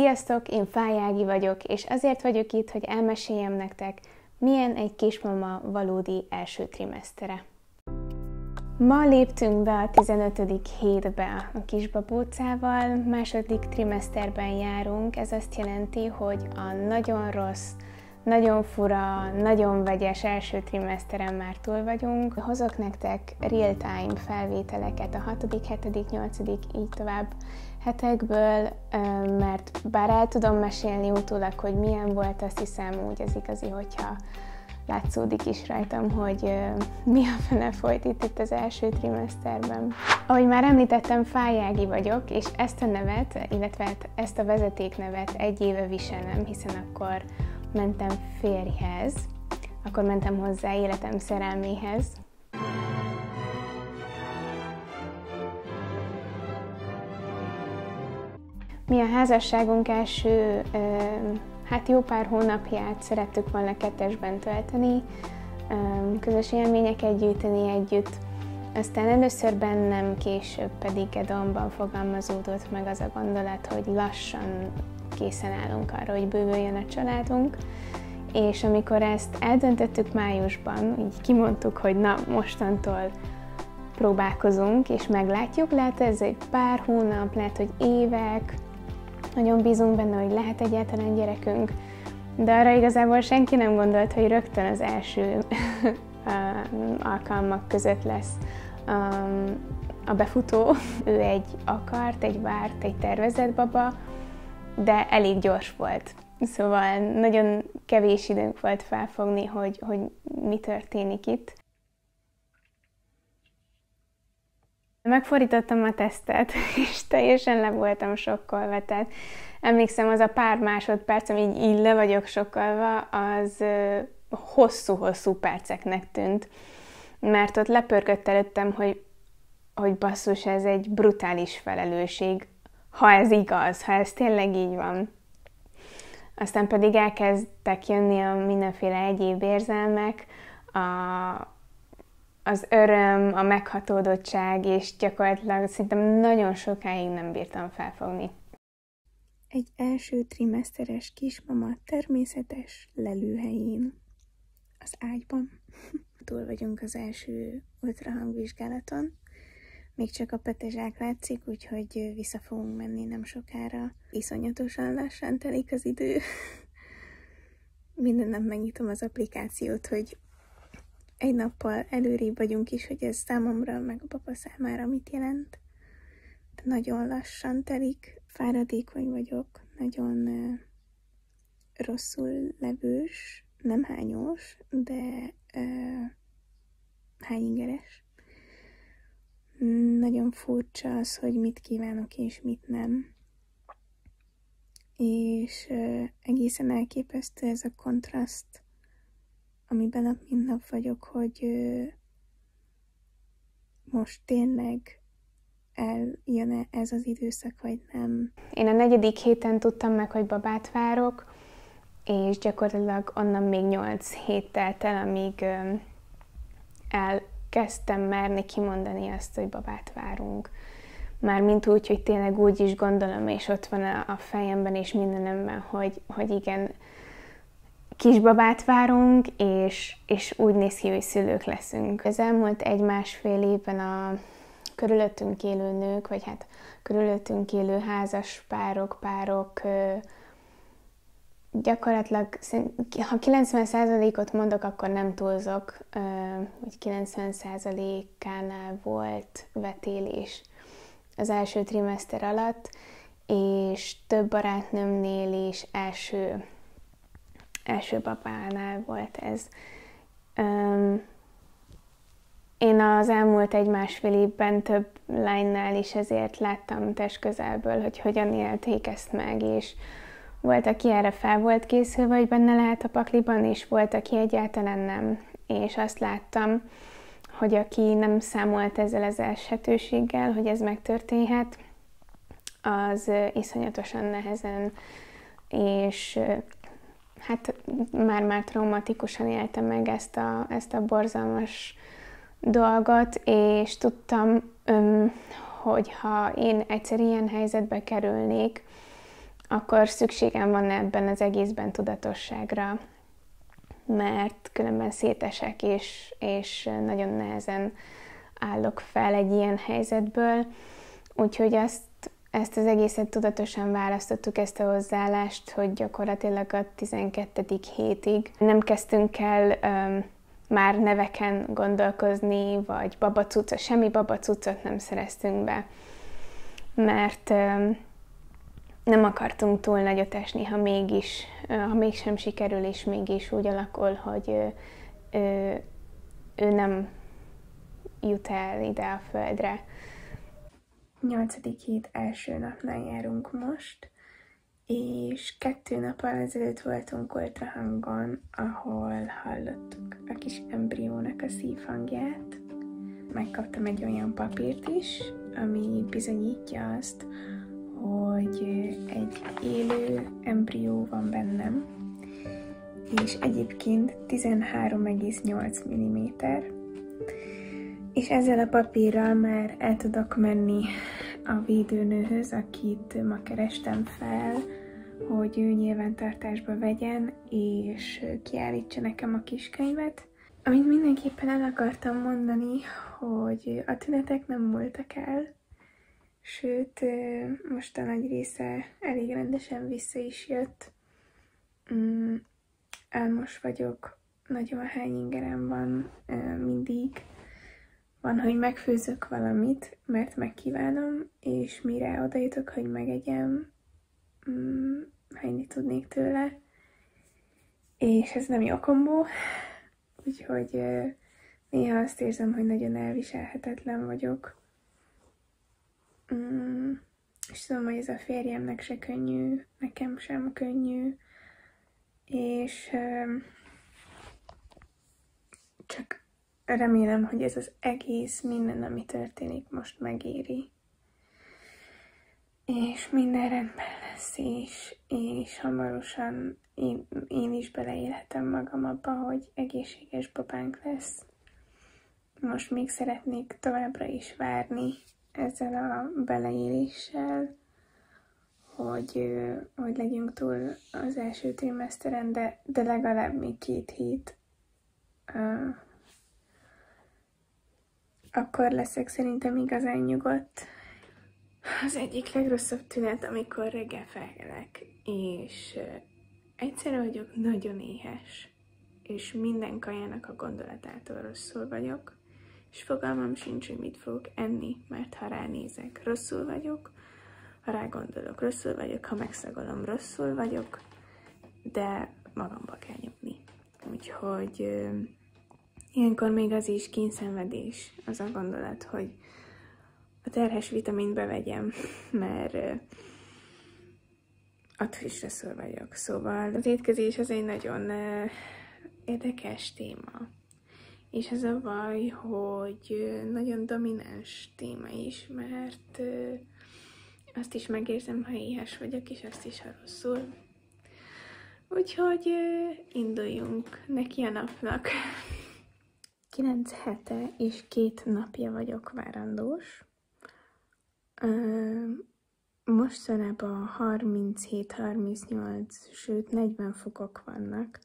Sziasztok, én Fáj Ági vagyok, és azért vagyok itt, hogy elmeséljem nektek, milyen egy kismama valódi első trimesztere. Ma léptünk be a 15. hétbe a kisbabócával, második trimeszterben járunk, ez azt jelenti, hogy a nagyon rossz, nagyon fura, nagyon vegyes első trimeszteren már túl vagyunk. Hozok nektek real-time felvételeket a 6., 7., 8., így tovább hetekből, mert bár el tudom mesélni utólag, hogy milyen volt, azt hiszem úgy az igazi, hogyha látszódik is rajtam, hogy mi a fene folyt itt az első trimeszterben. Ahogy már említettem, Fáj Ági vagyok, és ezt a nevet, illetve ezt a vezetéknevet 1 éve viselem, hiszen akkor mentem férjhez, akkor mentem hozzá életem szerelméhez. Mi a házasságunk első, jó pár hónapját szerettük volna kettesben tölteni, közös élményeket gyűjteni együtt. Aztán először bennem, később pedig Edomban fogalmazódott meg az a gondolat, hogy lassan készen állunk arra, hogy bővüljön a családunk. És amikor ezt eldöntöttük májusban, így kimondtuk, hogy na, mostantól próbálkozunk és meglátjuk, lehet ez egy pár hónap, lehet, hogy évek, nagyon bízunk benne, hogy lehet egyáltalán gyerekünk, de arra igazából senki nem gondolt, hogy rögtön az első alkalmak között lesz a befutó. Ő egy akart, egy várt, egy tervezett baba, de elég gyors volt. Szóval nagyon kevés időnk volt felfogni, hogy mi történik itt. Megfordítottam a tesztet, és teljesen le voltam sokkolva. Tehát emlékszem, az a pár másodperc, amíg így le vagyok sokkolva, az hosszú-hosszú perceknek tűnt. Mert ott lepörgött előttem, hogy basszus, ez egy brutális felelősség, ha ez igaz, ha ez tényleg így van. Aztán pedig elkezdtek jönni a mindenféle egyéb érzelmek, az öröm, a meghatódottság, és gyakorlatilag szerintem nagyon sokáig nem bírtam felfogni. Egy első trimeszteres kismama természetes lelőhelyén, az ágyban. Túl vagyunk az első ultrahangvizsgálaton. Még csak a petezsák látszik, úgyhogy vissza fogunk menni nem sokára. Iszonyatosan lassan telik az idő. Minden nap megnyitom az applikációt, hogy egy nappal előrébb vagyunk is, hogy ez számomra, meg a papa számára mit jelent. De nagyon lassan telik, fáradékony vagyok, nagyon rosszul levős, nem hányós, de hányingeres. Nagyon furcsa az, hogy mit kívánok és mit nem. És egészen elképesztő ez a kontraszt, amiben nap mint nap vagyok, hogy most tényleg eljön ez az időszak, vagy nem. Én a 4. héten tudtam meg, hogy babát várok, és gyakorlatilag onnan még 8 hét telt el, amíg elkezdtem merni kimondani azt, hogy babát várunk. Mármint úgy, hogy tényleg úgy is gondolom, és ott van a fejemben és mindenemben, hogy igen, kisbabát várunk, és úgy néz ki, hogy szülők leszünk. Az elmúlt 1-1,5 évben a körülöttünk élő nők, vagy hát körülöttünk élő házas párok gyakorlatilag, ha 90%-ot mondok, akkor nem túlzok, hogy 90%-ánál volt vetélés az első trimeszter alatt, és több barátnőmnél is első babánál volt ez. Én az elmúlt 1-1,5 évben több lánynál is ezért láttam testközelből, hogy hogyan élték ezt meg, és volt, aki erre fel volt készülve, hogy benne lehet a pakliban, és volt, aki egyáltalán nem. És azt láttam, hogy aki nem számolt ezzel az esetőséggel, hogy ez megtörténhet, az iszonyatosan nehezen, és hát már traumatikusan éltem meg ezt a borzalmas dolgot, és tudtam, hogy ha én egyszer ilyen helyzetbe kerülnék, akkor szükségem van ebben az egészben tudatosságra, mert különben szétesek, és nagyon nehezen állok fel egy ilyen helyzetből. Úgyhogy ezt az egészet tudatosan választottuk, ezt a hozzáállást, hogy gyakorlatilag a 12. hétig nem kezdtünk el már neveken gondolkozni, vagy babacucot, semmi babacucot nem szereztünk be, mert nem akartunk túl nagyot esni, ha mégsem sikerül, és mégis úgy alakul, hogy ő nem jut el ide a földre. 8. hét első napnál járunk most, és 2 nappal ezelőtt voltunk ultrahangon, ahol hallottuk a kis embriónak a szívhangját. Megkaptam egy olyan papírt is, ami bizonyítja azt, hogy egy élő embrió van bennem, és egyébként 13,8 mm. És ezzel a papírral már el tudok menni a védőnőhöz, akit ma kerestem fel, hogy ő nyilvántartásba vegyen, és kiállítsa nekem a kiskönyvet. Amit mindenképpen el akartam mondani, hogy a tünetek nem múltak el, sőt, most a nagy része elég rendesen vissza is jött. Álmos vagyok, nagyon hány ingerem van mindig. Van, hogy megfőzök valamit, mert megkívánom, és mire odajutok, hogy megegyem, hányni tudnék tőle. És ez nem jó kombó, úgyhogy néha azt érzem, hogy nagyon elviselhetetlen vagyok. És tudom, hogy ez a férjemnek se könnyű, nekem sem könnyű, és csak remélem, hogy ez az egész, minden, ami történik, most megéri. És minden rendben lesz, és hamarosan én is beleélhetem magam abba, hogy egészséges babánk lesz. Most még szeretnék továbbra is várni ezzel a beleéléssel, hogy legyünk túl az első trimeszteren, de legalább még 2 hét. Akkor leszek szerintem igazán nyugodt. Az egyik legrosszabb tünet, amikor reggel felkelek, és egyszerre vagyok nagyon éhes, és minden kajának a gondolatától rosszul vagyok, és fogalmam sincs, hogy mit fogok enni, mert ha ránézek, rosszul vagyok, ha rágondolok, rosszul vagyok, ha megszagolom, rosszul vagyok, de magamba kell nyomni. Úgyhogy ilyenkor még az is kényszenvedés, az a gondolat, hogy a terhes vitamint bevegyem, mert attól is rosszul vagyok. Szóval az étkezés az egy nagyon érdekes téma. És az a baj, hogy nagyon domináns téma is, mert azt is megérzem, ha éhes vagyok, és azt is, ha rosszul. Úgyhogy induljunk neki a napnak. 9 hete és 2 napja vagyok várandós. Mostanában 37-38, sőt 40 fokok vannak.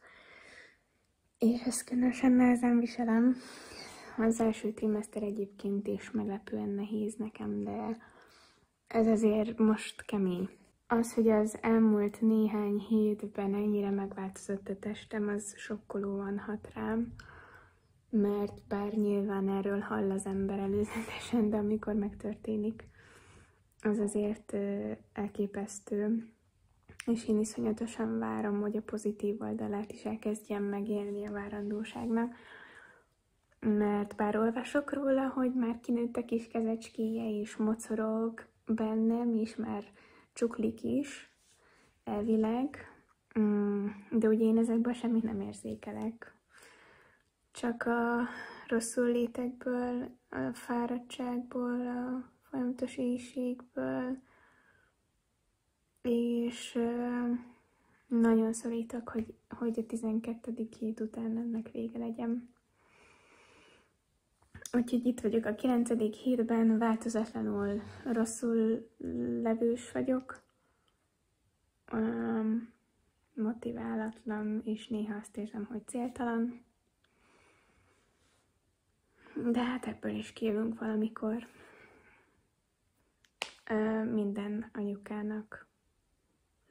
És ezt különösen nehezen viselem. Az első trimeszter egyébként is meglepően nehéz nekem, de ez azért most kemény. Az, hogy az elmúlt néhány hétben ennyire megváltozott a testem, az sokkolóan hat rám, mert bár nyilván erről hall az ember előzetesen, de amikor megtörténik, az azért elképesztő. És én iszonyatosan várom, hogy a pozitív oldalát is elkezdjem megélni a várandóságnak, mert bár olvasok róla, hogy már kinőtt a kis kezecskéje, és mocorog bennem, és már csuklik is, elvileg, de ugye én ezekből semmit nem érzékelek. Csak a rosszul létekből, a fáradtságból, a folyamatos éhségből, és nagyon szorítok, hogy a 12. hét után ennek vége legyen. Úgyhogy itt vagyok a 9. hétben, változatlanul rosszul levős vagyok, motiválatlan, és néha azt érzem, hogy céltalan. De hát ebből is kijövünk valamikor. Minden anyukának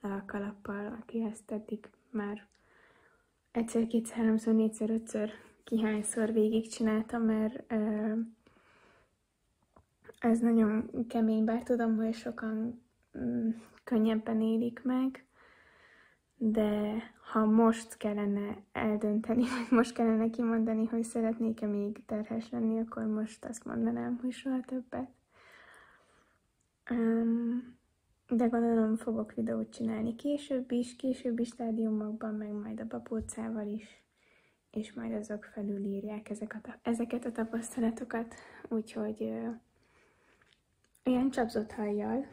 le a kalappal, aki ezt eddig már egyszer, kétszer, háromszor, négyszer, ötször, kihányszor végigcsináltam, mert ez nagyon kemény, bár tudom, hogy sokan könnyebben élik meg, de ha most kellene eldönteni, vagy most kellene kimondani, hogy szeretnék-e még terhes lenni, akkor most azt mondanám, hogy soha többet. De gondolom fogok videót csinálni későbbi stádiumokban, meg majd a babócával is, és majd azok felülírják ezeket a tapasztalatokat, úgyhogy ilyen csapzott hajjal,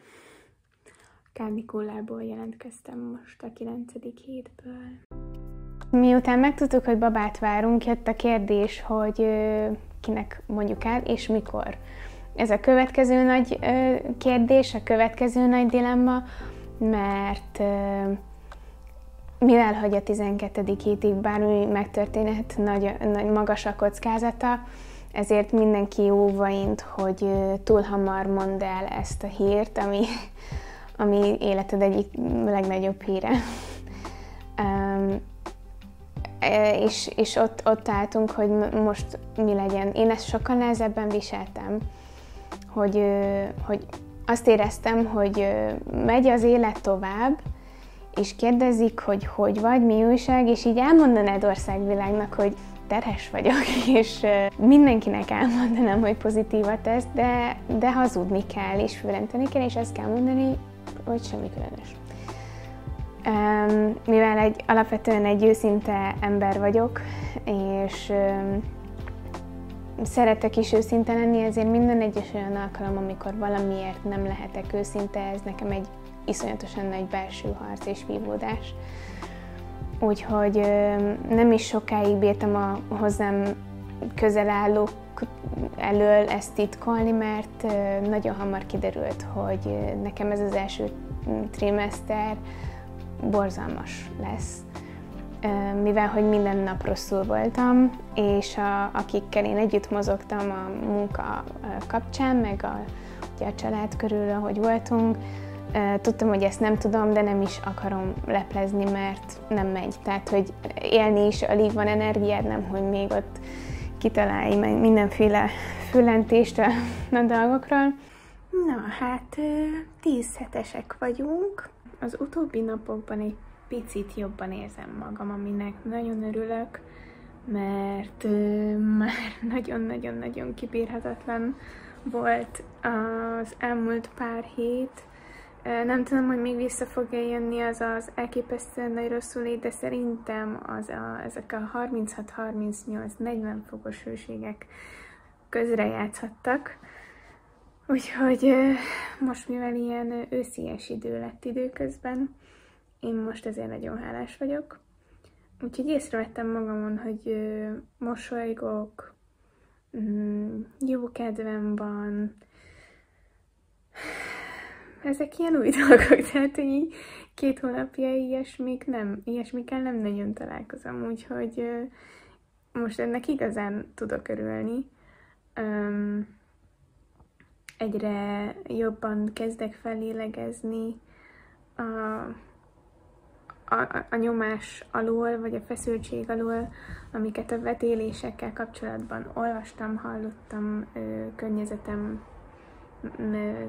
kánikullából jelentkeztem most a 9. hétből. Miután megtudtuk, hogy babát várunk, jött a kérdés, hogy kinek mondjuk el, és mikor. Ez a következő nagy kérdés, a következő nagy dilemma, mert mivel hogy a 12. hétig bármi megtörténhet, nagy magas a kockázata, ezért mindenki óvaint, hogy túl hamar mondd el ezt a hírt, ami életed egyik legnagyobb híre. És ott álltunk, hogy most mi legyen. Én ezt sokkal nehezebben viseltem, hogy azt éreztem, hogy megy az élet tovább, és kérdezik, hogy vagy, mi újság, és így elmondanád országvilágnak, hogy terhes vagyok, és mindenkinek elmondanám, hogy pozitív a teszt, de hazudni kell, és fölenteni kell, és azt kell mondani, hogy semmi különös. Mivel alapvetően egy őszinte ember vagyok, és szeretek is őszinte lenni, ezért minden egyes olyan alkalom, amikor valamiért nem lehetek őszinte, ez nekem egy iszonyatosan nagy belső harc és vívódás. Úgyhogy nem is sokáig bírtam a hozzám közel állók elől ezt titkolni, mert nagyon hamar kiderült, hogy nekem ez az első trimester borzalmas lesz. Mivel, hogy minden nap rosszul voltam, és akikkel én együtt mozogtam a munka kapcsán, meg ugye a család körül, ahogy voltunk, tudtam, hogy ezt nem tudom, de nem is akarom leplezni, mert nem megy. Tehát, hogy élni is alig van energiád, nem, hogy még ott kitalálj meg mindenféle fülentést a dolgokról. Na, hát 10 hetesek vagyunk. Az utóbbi napokban egy picit jobban érzem magam, aminek nagyon örülök, mert már nagyon-nagyon-nagyon kibírhatatlan volt az elmúlt pár hét. Nem tudom, hogy még vissza fog-e jönni az elképesztően nagy rosszulét, de szerintem ezek a 36-38-40 fokos hőségek közrejátszhattak. Úgyhogy most, mivel ilyen őszies idő lett időközben, én most ezért nagyon hálás vagyok. Úgyhogy észrevettem magamon, hogy mosolygok, jó kedvem van. Ezek ilyen új dolgok, tehát hogy így 2 hónapja ilyesmikkel nem nagyon találkozom, úgyhogy most ennek igazán tudok örülni. Egyre jobban kezdek fellélegezni a nyomás alól, vagy a feszültség alól, amiket a vetélésekkel kapcsolatban olvastam, hallottam, környezetem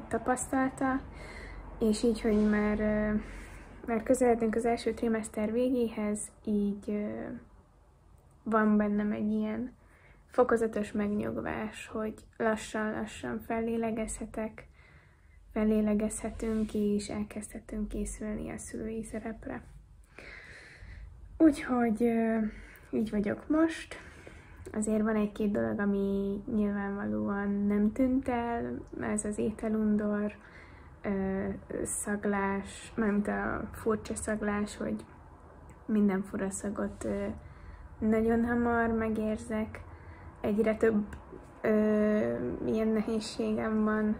tapasztalta, és így, hogy már közeledünk az első trimester végéhez, így van bennem egy ilyen fokozatos megnyugvás, hogy lassan fellélegezhetünk, és elkezdhetünk készülni a szülői szerepre. Úgyhogy így vagyok most. Azért van egy-két dolog, ami nyilvánvalóan nem tűnt el, ez az ételundor, szaglás, mármint a furcsa szaglás, hogy minden fura szagot nagyon hamar megérzek, egyre több ilyen nehézségem van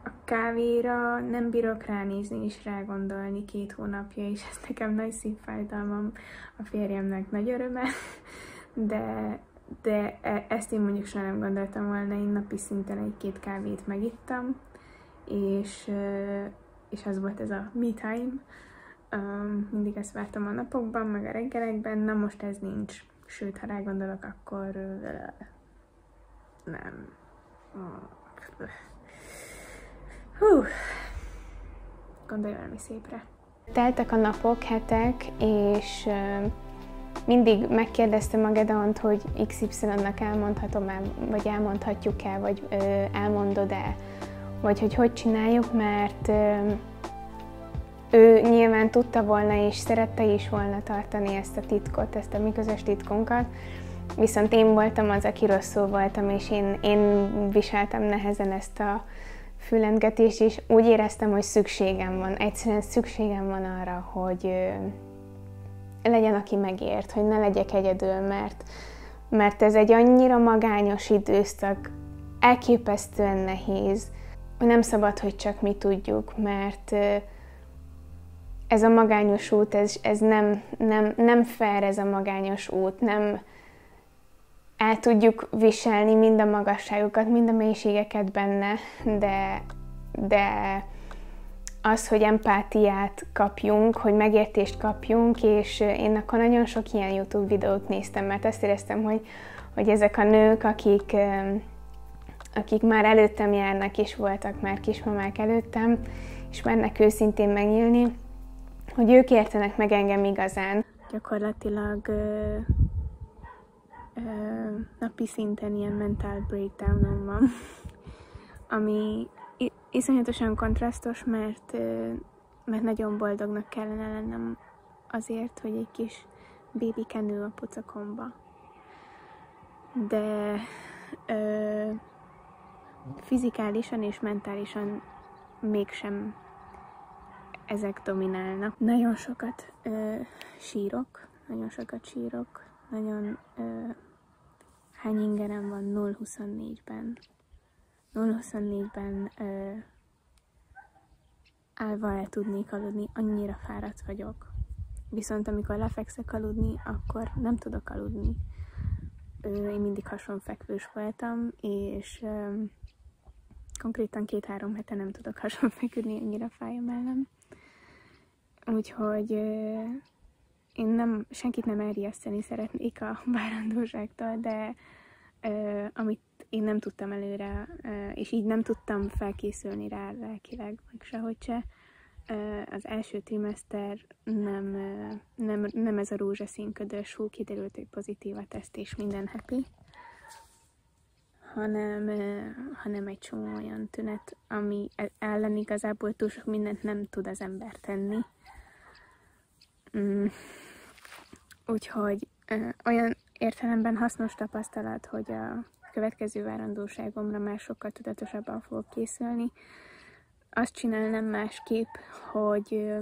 a kávéra nem bírok ránézni és rágondolni 2 hónapja, és ez nekem nagy szívfájdalmam, a férjemnek nagy öröme, de ezt én mondjuk soha nem gondoltam volna, én napi szinten 1-2 kávét megittam, és az volt ez a me time. Mindig ezt vártam a napokban, meg a reggelekben, na most ez nincs. Sőt, ha rágondolok, akkor nem. Gondolj valami szépre. Teltek a napok, hetek, és mindig megkérdeztem a Gedeont, hogy XY-nak elmondhatom-e, vagy elmondhatjuk-e, vagy elmondod-e, vagy hogy csináljuk, mert ő nyilván tudta volna, és szerette is volna tartani ezt a titkot, ezt a mi közös titkunkat, viszont én voltam az, aki rosszul voltam, és én viseltem nehezen ezt a füllengetést, és úgy éreztem, hogy szükségem van, egyszerűen szükségem van arra, hogy legyen, aki megért, hogy ne legyek egyedül, mert ez egy annyira magányos időszak, elképesztően nehéz, hogy nem szabad, hogy csak mi tudjuk, mert ez a magányos út, ez nem fair, ez a magányos út, nem el tudjuk viselni mind a magasságokat, mind a mélységeket benne, de az, hogy empátiát kapjunk, hogy megértést kapjunk, és én akkor nagyon sok ilyen YouTube videót néztem, mert azt éreztem, hogy ezek a nők, akik már előttem járnak, és voltak már kismamák előttem, és mernek őszintén megnyílni, hogy ők értenek meg engem igazán. Gyakorlatilag napi szinten ilyen mental breakdownom van, ami iszonyatosan kontrasztos, mert nagyon boldognak kellene lennem azért, hogy egy kis bébike nő a pocakomba. De fizikálisan és mentálisan mégsem ezek dominálnak. Nagyon sokat sírok, nagyon hány ingerem van 0-24-ben. 0-24-ben állva el tudnék aludni, annyira fáradt vagyok. Viszont amikor lefekszek aludni, akkor nem tudok aludni. Én mindig hasonfekvős voltam, és konkrétan 2-3 hete nem tudok hasonfeküdni, annyira fáj a mellem. Úgyhogy én senkit nem elriasztani szeretnék a várandóságtól, de amit én nem tudtam előre, és így nem tudtam felkészülni rá lelkileg, meg sehogy se, az első trimester nem ez a rózsaszínködös, kiderült, hogy pozitív a teszt és minden happy, hanem egy csomó olyan tünet, ami ellen igazából túl sok mindent nem tud az ember tenni. Úgyhogy olyan értelemben hasznos tapasztalat, hogy a következő várandóságomra már sokkal tudatosabban fogok készülni. Azt csinálnám másképp, hogy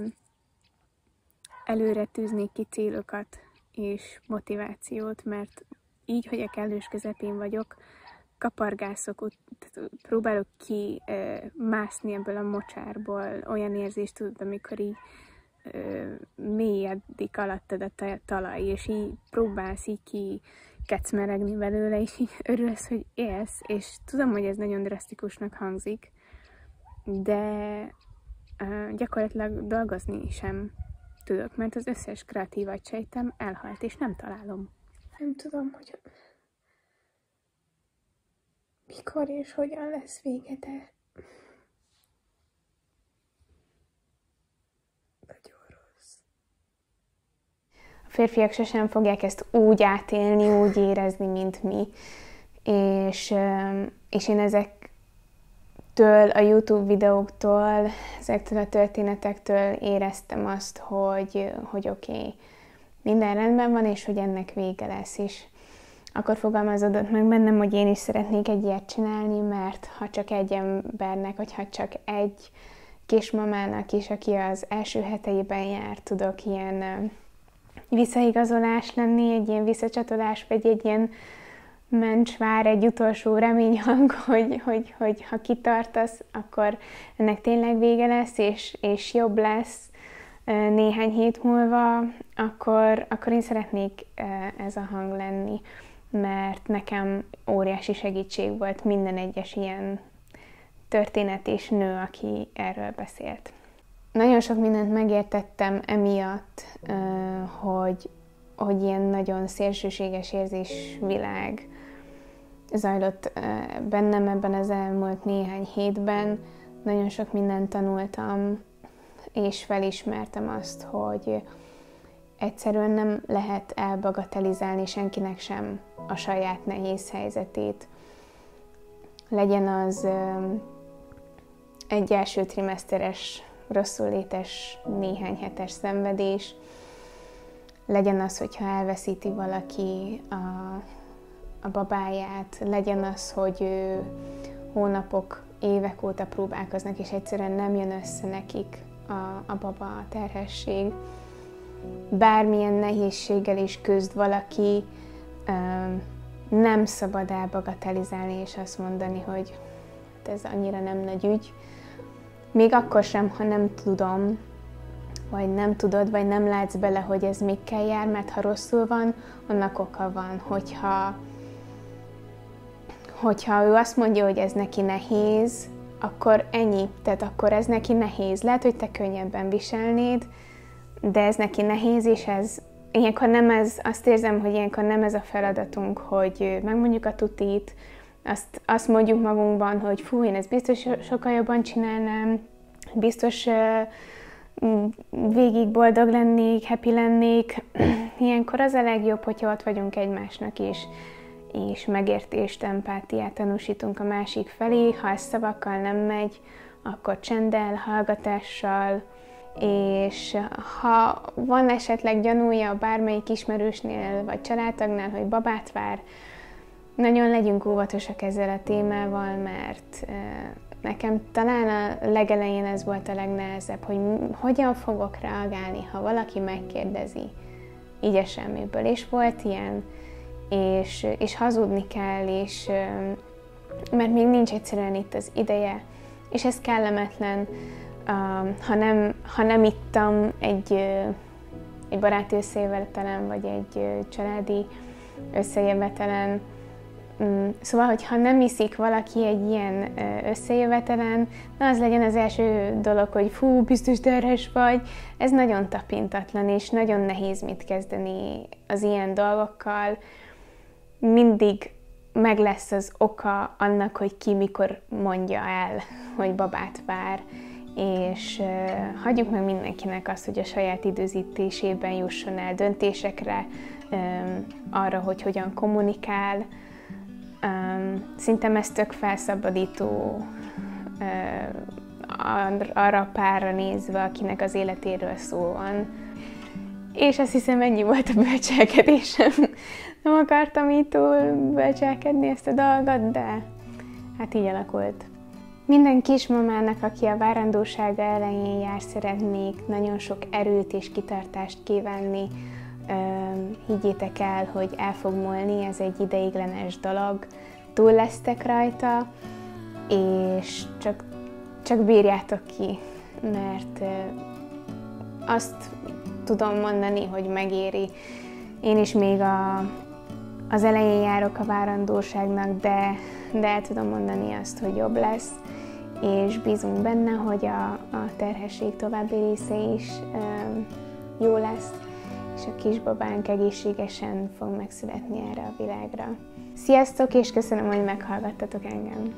előre tűznék ki célokat és motivációt, mert így, hogy a kellős közepén vagyok, kapargászok, próbálok mászni ebből a mocsárból, olyan érzést tudod, amikor így mélyedik alattad a talaj, és így próbálsz így ki kecmeregni belőle, és így örülsz, hogy élsz, és tudom, hogy ez nagyon drasztikusnak hangzik, de gyakorlatilag dolgozni sem tudok, mert az összes kreatív agysejtem elhalt, és nem találom. Nem tudom, hogy mikor és hogyan lesz vége, de nagyon rossz. A férfiak sosem fogják ezt úgy átélni, úgy érezni, mint mi. És én ezektől a YouTube videóktól, ezektől a történetektől éreztem azt, hogy oké, minden rendben van, és hogy ennek vége lesz is. Akkor fogalmazódott meg bennem, hogy én is szeretnék egy ilyet csinálni, mert ha csak egy embernek, vagy ha csak egy kismamának is, aki az első heteiben jár, tudok ilyen visszaigazolás lenni, egy ilyen visszacsatolás, vagy egy ilyen mencsvár, egy utolsó reményhang, hogy ha kitartasz, akkor ennek tényleg vége lesz, és jobb lesz néhány hét múlva, akkor én szeretnék ez a hang lenni, mert nekem óriási segítség volt minden egyes ilyen történet és nő, aki erről beszélt. Nagyon sok mindent megértettem emiatt, hogy ilyen nagyon szélsőséges érzésvilág zajlott bennem ebben az elmúlt néhány hétben. Nagyon sok mindent tanultam, és felismertem azt, hogy egyszerűen nem lehet elbagatelizálni senkinek sem a saját nehéz helyzetét. Legyen az egy első trimeszteres, rosszul létes néhány hetes szenvedés, legyen az, hogyha elveszíti valaki a babáját, legyen az, hogy hónapok, évek óta próbálkoznak, és egyszerűen nem jön össze nekik a baba, a terhesség. Bármilyen nehézséggel is küzd valaki, nem szabad elbagatelizálni és azt mondani, hogy ez annyira nem nagy ügy. Még akkor sem, ha nem tudom, vagy nem tudod, vagy nem látsz bele, hogy ez mikkel jár, mert ha rosszul van, annak oka van. Hogyha ő azt mondja, hogy ez neki nehéz, akkor ennyi, tehát akkor ez neki nehéz. Lehet, hogy te könnyebben viselnéd, de ez neki nehéz, és ilyenkor nem azt érzem, hogy ilyenkor nem ez a feladatunk, hogy megmondjuk a tutit, azt mondjuk magunkban, hogy fú, én ezt biztos sokkal jobban csinálnám, biztos végig boldog lennék, happy lennék. Ilyenkor az a legjobb, hogyha ott vagyunk egymásnak is, és megértést, empátiát tanúsítunk a másik felé. Ha ez szavakkal nem megy, akkor csenddel, hallgatással, és ha van esetleg gyanúja bármelyik ismerősnél, vagy családtagnál, hogy babát vár, nagyon legyünk óvatosak ezzel a témával, mert nekem talán a legelején ez volt a legnehezebb, hogy hogyan fogok reagálni, ha valaki megkérdezi így a semmiből. És volt ilyen, és hazudni kell, mert még nincs egyszerűen itt az ideje, és ez kellemetlen, ha nem ittam egy baráti összejövetelen, vagy egy családi összejövetelen. Szóval, hogyha nem iszik valaki egy ilyen összejövetelen, na az legyen az első dolog, hogy fú, biztos terhes vagy. Ez nagyon tapintatlan, és nagyon nehéz mit kezdeni az ilyen dolgokkal. Mindig meg lesz az oka annak, hogy ki mikor mondja el, hogy babát vár, és hagyjuk meg mindenkinek azt, hogy a saját időzítésében jusson el döntésekre, arra, hogy hogyan kommunikál. Szerintem ez tök felszabadító arra a párra nézve, akinek az életéről szó van. És azt hiszem, ennyi volt a bölcselkedésem. Nem akartam így túl bölcselkedni ezt a dolgot, de hát így alakult. Minden kismamának, aki a várandósága elején jár, szeretnék nagyon sok erőt és kitartást kívánni. Higgyétek el, hogy el fog múlni, ez egy ideiglenes dolog, túl lesztek rajta, és csak bírjátok ki, mert azt tudom mondani, hogy megéri. Én is még az elején járok a várandóságnak, de el tudom mondani azt, hogy jobb lesz, és bízunk benne, hogy a terhesség további része is jó lesz, és a kisbabánk egészségesen fog megszületni erre a világra. Sziasztok, és köszönöm, hogy meghallgattatok engem!